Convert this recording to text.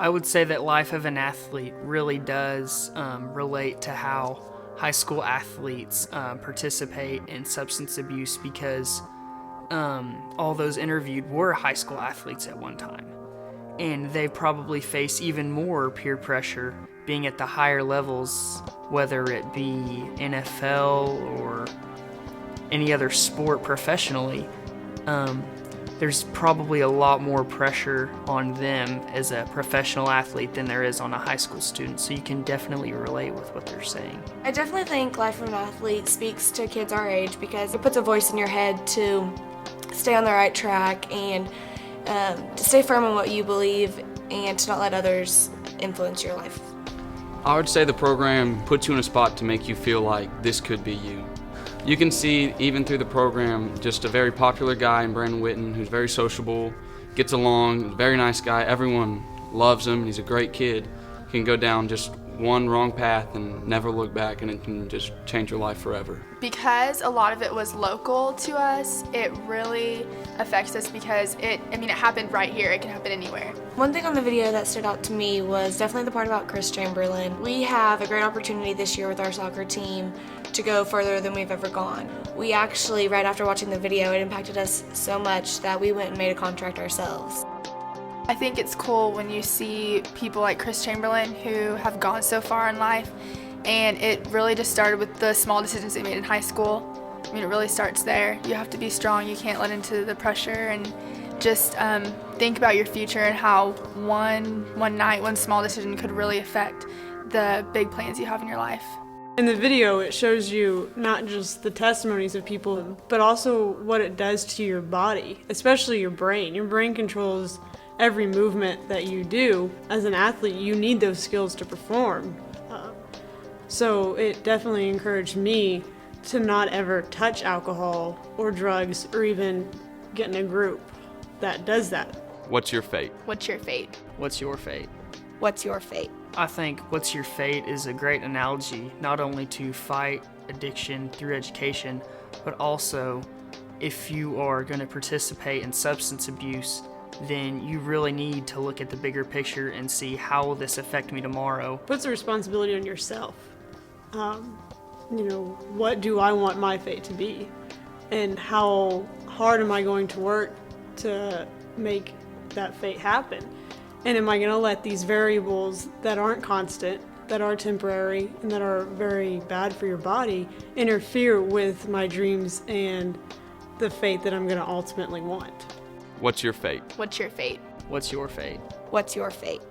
I would say that life of an athlete really does relate to how high school athletes participate in substance abuse because all those interviewed were high school athletes at one time. And they probably face even more peer pressure being at the higher levels, whether it be NFL or any other sport professionally. There's probably a lot more pressure on them as a professional athlete than there is on a high school student, so you can definitely relate with what they're saying. I definitely think Life of an Athlete speaks to kids our age because it puts a voice in your head to stay on the right track and to stay firm in what you believe and to not let others influence your life. I would say the program puts you in a spot to make you feel like this could be you. You can see, even through the program, just a very popular guy in Brandon Witten who's very sociable, gets along, very nice guy. Everyone loves him. He's a great kid. Can go down just one wrong path and never look back, and it can just change your life forever. Because a lot of it was local to us, it really affects us because it happened right here. It can happen anywhere. One thing on the video that stood out to me was definitely the part about Chris Chamberlain. We have a great opportunity this year with our soccer team to go further than we've ever gone. We actually, right after watching the video, it impacted us so much that we went and made a contract ourselves. I think it's cool when you see people like Chris Chamberlain who have gone so far in life, and it really just started with the small decisions they made in high school. I mean, it really starts there. You have to be strong. You can't let into the pressure, and just think about your future and how one night, one small decision could really affect the big plans you have in your life. In the video, it shows you not just the testimonies of people, but also what it does to your body, especially your brain. Your brain controls every movement that you do. As an athlete, you need those skills to perform. So it definitely encouraged me to not ever touch alcohol or drugs or even get in a group that does that. What's your fate? What's your fate? What's your fate? What's your fate? I think What's Your Fate is a great analogy, not only to fight addiction through education, but also if you are going to participate in substance abuse, then you really need to look at the bigger picture and see how will this affect me tomorrow. Puts the responsibility on yourself. What do I want my fate to be? And how hard am I going to work to make that fate happen? And am I going to let these variables that aren't constant, that are temporary, and that are very bad for your body interfere with my dreams and the fate that I'm going to ultimately want? What's your fate? What's your fate? What's your fate? What's your fate?